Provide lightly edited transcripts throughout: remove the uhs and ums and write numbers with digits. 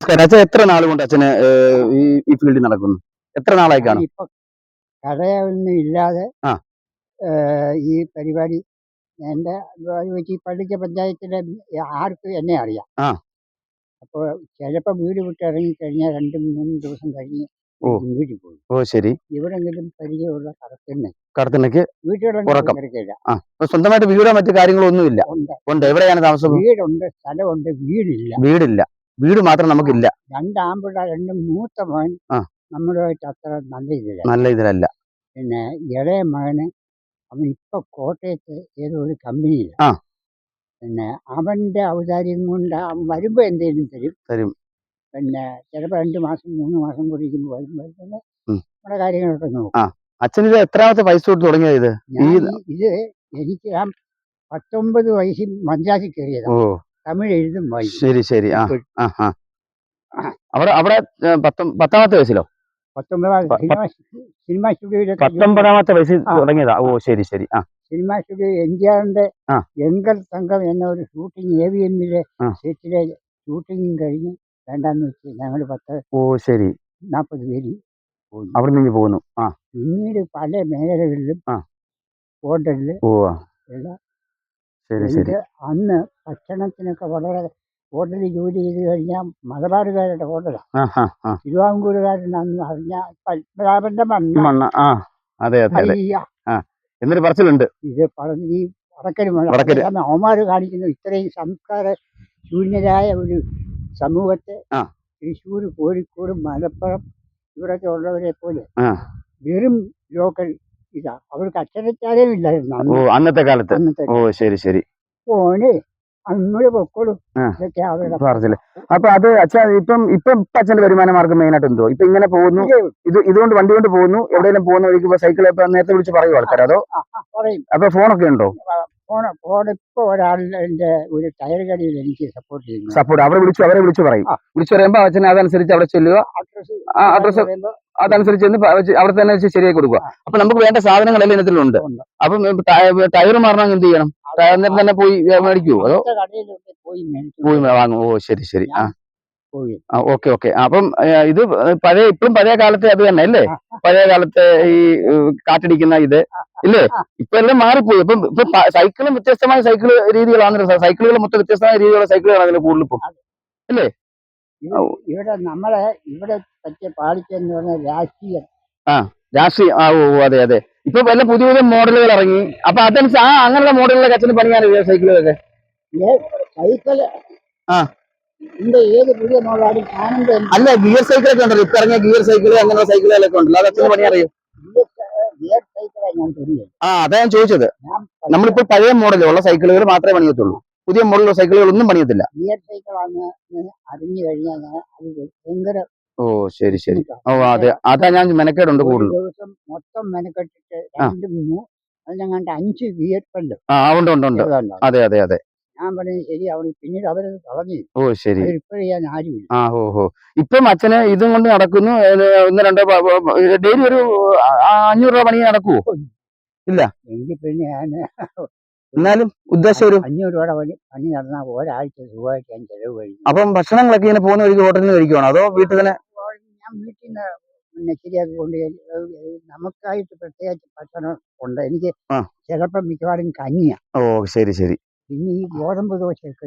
നമസ്കാരം. അച്ഛൻ എത്ര നാൾ കൊണ്ട് അച്ഛന് ഈ ഫീൽഡിൽ നടക്കുന്നു? എത്ര നാളായി കാണും? ഇപ്പൊ കടയൊന്നും ഇല്ലാതെ ആ ഈ പരിപാടി എന്റെ ഈ പള്ളിക്ക പഞ്ചായത്തിലെ ആർക്കും എന്നെ അറിയാം. ആ അപ്പോൾ ചിലപ്പോൾ വീട് വിട്ട് ഇറങ്ങിക്കഴിഞ്ഞാൽ 2-3 ദിവസം കഴിഞ്ഞ് ഓ വീട്ടിൽ പോകും. ഓ ശരി. എവിടെങ്കിലും പരിചയമുള്ള കടത്തിനക്ക് വീട്ടുകളൊന്നും ഉറക്കം. കിടക്കില്ല. സ്വന്തമായിട്ട് വീടോ മറ്റു കാര്യങ്ങളൊന്നും ഇല്ല? ഉണ്ട്. എവിടെയാണ് താമസം? വീടുണ്ട്, സ്ഥലമുണ്ട്, വീടില്ല. വീടില്ല. വീട് മാത്രം നമുക്കില്ല. 2 ആൺപിള്ളേർ, 2 മൂത്ത മകൻ നമ്മളുമായിട്ട് അത്ര നല്ല ഇതിലല്ല. പിന്നെ ഇളയ മകന് അവൻ ഇപ്പൊ കോട്ടയത്ത് ഏതോ ഒരു കമ്പനിയില്ല. പിന്നെ അവന്റെ ഔദാര്യം കൊണ്ട് അവൻ വരുമ്പോ എന്തെങ്കിലും തരും. പിന്നെ ചിലപ്പോ 2 മാസം 3 മാസം കൂടിയിരിക്കുമ്പോൾ വരുമ്പോ നമ്മുടെ കാര്യങ്ങളൊക്കെ നോക്കും. അച്ഛൻ ഇത് എത്രാമത്തെ വയസ്സ് തൊട്ട് തുടങ്ങിയത്? ഇത് എനിക്ക് 19 വയസ്സിൽ മദ്രാസിൽ കയറിയതാണ്. തമിഴ് എഴുതും വായിക്കും. ശരി ശരി. അവിടെ 10ാമത്തെ വയസ്സിലോ? 19ാമത്തെ വയസ്സിൽ തുടങ്ങിയതാ. ഓ ശരി ശരി. സിനിമ സ്റ്റുഡിയോ എംജിആറിന്റെ എങ്കൽ സംഘം എന്ന ഒരു ഷൂട്ടിംഗ് AVMലെ സെറ്റിലെ ഷൂട്ടിംഗും കഴിഞ്ഞ് വേണ്ടാന്ന് വെച്ച് ഞങ്ങൾ 40 പേര് അവിടെ നിന്ന് പോകുന്നു. പിന്നീട് പല മേഖലകളിലും ഹോട്ടലില് എല്ലാം. അന്ന് ഭക്ഷണത്തിനൊക്കെ വളരെ ഹോട്ടലിൽ ജോലി ചെയ്ത് കഴിഞ്ഞാൽ മലബാറുകാരുടെ ഹോട്ടലാണ്. തിരുവാങ്കൂറുകാരൻ അന്ന് അറിഞ്ഞാൽ പത്മനാഭന്റെ മണ്ണ് എന്നൊരു പറച്ചിലുണ്ട്. ഇത് ഈ അവന്മാര് കാണിക്കുന്നു ഇത്രയും സംസ്കാര ശൂന്യരായ ഒരു സമൂഹത്തെ. തൃശ്ശൂർ, കോഴിക്കോട്, മലപ്പുറം ഇവിടൊക്കെ ഉള്ളവരെ പോലെ വെറും ലോക്കൽ ഇതാ. അവർക്ക് അക്ഷരച്ചാലയം ഇല്ലായിരുന്നു അന്നത്തെ കാലത്ത്. ശരി ശരി. ഓന് അങ്ങോട്ട് പൊക്കോളും. അപ്പൊ അത് അച്ഛാ ഇപ്പം അച്ഛന്റെ വരുമാന മാർഗം മെയിനായിട്ട് എന്തോ? ഇപ്പൊ ഇങ്ങനെ പോകുന്നു, ഇതുകൊണ്ട് വണ്ടി കൊണ്ട് പോകുന്നു, എവിടെയെങ്കിലും പോകുന്ന വഴിക്ക് സൈക്കിൾ നേരത്തെ വിളിച്ച് പറയും ആൾക്കാർ? അതോ അപ്പൊ ഫോണൊക്കെ ഉണ്ടോ? ഫോൺ ഇപ്പൊ ഒരാളിന്റെ ഒരു ടയർ കടയിൽ എനിക്ക് സപ്പോർട്ട് അവരെ വിളിച്ചു പറയും. വിളിച്ചു പറയുമ്പോ അച്ഛൻ അതനുസരിച്ച് അവിടെ ചെല്ലുക, അഡ്രസ് അതനുസരിച്ച് അവിടെ തന്നെ വെച്ച് ശരിയാക്കി കൊടുക്കുക. അപ്പൊ നമുക്ക് വേണ്ട സാധനങ്ങളെല്ലാം ഇതിനകത്തിലുണ്ട്. അപ്പം ടയർ മാറണമെങ്കിൽ എന്ത് ചെയ്യണം? ടയറിന് തന്നെ പോയി മേടിക്കുവോ അതോ പോയി വാങ്ങും? ശരി ശരി. ഓക്കെ. അപ്പം ഇത് ഇപ്പഴും പഴയ കാലത്തെ അത് തന്നെ അല്ലേ? പഴയ കാലത്തെ ഈ കാറ്റടിക്കുന്ന ഇത് ഇല്ലേ? ഇപ്പൊ എല്ലാം മാറിപ്പോയി. ഇപ്പൊ സൈക്കിളും വ്യത്യസ്തമായ സൈക്കിൾ രീതികളാണ്. സൈക്കിളുകൾ മൊത്തം വ്യത്യസ്തമായ രീതിയിലുള്ള സൈക്കിളുകളാണ് അതിന് കൂടുതൽ ഇപ്പം അല്ലേ? ഇവിടെ നമ്മളെ ഇവിടെ പറ്റിയ പാളിച്ചെന്ന് പറഞ്ഞാൽ രാഷ്ട്രീയം. അതെ. ഇപ്പൊ വല്ല പുതിയ മോഡലുകൾ ഇറങ്ങി. അപ്പൊ അതനുസരിച്ച് അങ്ങനെയുള്ള മോഡലുകളൊക്കെ അച്ഛന് പണിയാനറിയോ സൈക്കിളുകളൊക്കെ? സൈക്കിൾ ഏത് പുതിയ മോഡലാണ് കാണുന്നത്? അല്ല, ഗിയർ സൈക്കിളൊക്കെ ഉണ്ടല്ലോ. ഇപ്പൊ ഇറങ്ങിയ ഗിയർ സൈക്കിൾ, അങ്ങനെയുള്ള സൈക്കിളുകളൊക്കെ ഉണ്ടല്ലോ. അത് അച്ഛന് പണിയറിയോ? അതാ ഞാൻ ചോദിച്ചത്. നമ്മളിപ്പോ പഴയ മോഡലുള്ള സൈക്കിളുകൾ മാത്രമേ പണിയത്തുള്ളൂ. പുതിയ മോഡലുള്ള സൈക്കിളുകളൊന്നും പണിയത്തില്ല. ഗിയർ സൈക്കിളാണ് അറിഞ്ഞു കഴിഞ്ഞാൽ ഭയങ്കര. ശരി ശരി. അതെ, അതാ ഞാൻ മെനക്കേടുണ്ട് കൂടുതൽ. ദിവസം മൊത്തം മെനക്കെട്ടിട്ട് 5 ഗിയർ ഉണ്ട്. ഉണ്ട്. അതെ. ഞാൻ പറഞ്ഞത് ശരി. അവിടെ പിന്നീട് അവര് കളഞ്ഞു. ശരി. റിപ്പയർ ചെയ്യാൻ ആരുമില്ല. ഇപ്പം അച്ഛന് ഇതും കൊണ്ട് നടക്കുന്നു. 1-2 ഡെയിലി ഒരു 500 രൂപ പണി നടക്കുവോ? ഇല്ല. എങ്കിൽ പിന്നെ ഞാൻ എന്നാലും ഉദ്ദേശം ഒരു 500 രൂപയുടെ പണി നടന്നാൽ ഒരാഴ്ച സുഖമായിട്ട് ഞാൻ ചെലവ് കഴിയും. അപ്പം ഭക്ഷണങ്ങളൊക്കെ ഇങ്ങനെ പോകുന്ന വഴിക്ക് ഹോട്ടലിൽ നിന്ന് കഴിക്കുവാണോ അതോ വീട്ടിൽ തന്നെ? ഞാൻ വീട്ടിൽ നിന്ന് പിന്നെ ശരിയാക്കി കൊണ്ട് നമുക്കായിട്ട് പ്രത്യേകിച്ച് ഭക്ഷണം ഉണ്ട്. എനിക്ക് ചിലപ്പോൾ മിക്കവാറും കഞ്ഞിയാ. ശരി ശരി. പിന്നെ ഈ ഗോതമ്പ് ദോശയൊക്കെ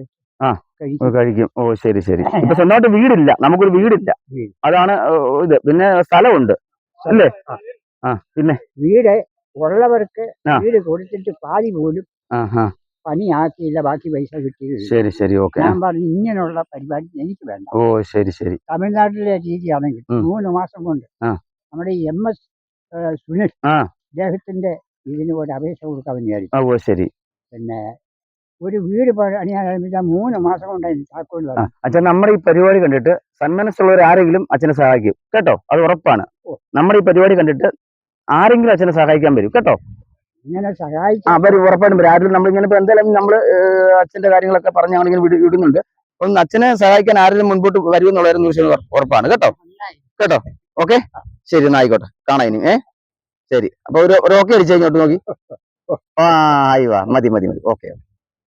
കഴിക്കും. ശരി ശരി. ഇപ്പൊ സ്വന്തമായിട്ട് വീടില്ല, നമുക്കൊരു വീടില്ല, അതാണ് ഇത്. പിന്നെ സ്ഥലമുണ്ട് അല്ലേ? പിന്നെ വീട് ഉള്ളവർക്ക് വീട് കൊടുത്തിട്ട് പാതി പോലും പണിയാക്കിയില്ല, ബാക്കി പൈസ കിട്ടിയില്ല. ശരി ശരി. ഞാൻ പറഞ്ഞു ഇങ്ങനെയുള്ള പരിപാടി എനിക്ക് വേണ്ട. ശരി ശരി. തമിഴ്നാട്ടിലെ രീതിയാണെങ്കിൽ 3 മാസം കൊണ്ട് നമ്മുടെ MS സുനിൽ അദ്ദേഹത്തിന്റെ ഇതിന് ഒരു അപേക്ഷ കൊടുക്കാൻ വിചാരിച്ചു. ശരി. പിന്നെ ഒരു വീട് പണിയാൻ 3 മാസം കൊണ്ട് താക്കോൽ വന്നു. അച്ഛൻ നമ്മുടെ ഈ പരിപാടി കണ്ടിട്ട് സന്മനസ്സുള്ളവർ ആരെങ്കിലും അച്ഛനെ സഹായിക്കും കേട്ടോ, അത് ഉറപ്പാണ്. നമ്മുടെ ഈ പരിപാടി കണ്ടിട്ട് ആരെങ്കിലും അച്ഛനെ സഹായിക്കാൻ വരും കേട്ടോ. ഇങ്ങനെ സഹായിക്കും വരും, ഉറപ്പായിട്ടും വരും. ആരും നമ്മളിങ്ങനെ ഇപ്പൊ എന്തായാലും നമ്മള് അച്ഛന്റെ കാര്യങ്ങളൊക്കെ പറഞ്ഞ് ഞങ്ങളിങ്ങനെ വിടുന്നുണ്ട്. അപ്പം അച്ഛനെ സഹായിക്കാൻ ആരെങ്കിലും മുൻപോട്ട് വരുമെന്നുള്ള ഉറപ്പാണ് കേട്ടോ. ഓക്കെ ശരി, എന്നാ ആയിക്കോട്ടെ, കാണാം ഇനി. ശരി. അപ്പൊ ഒരു ഓക്കെ അടിച്ചു ഇങ്ങോട്ട് നോക്കി. ആയി വാ, മതി. ഓക്കെ.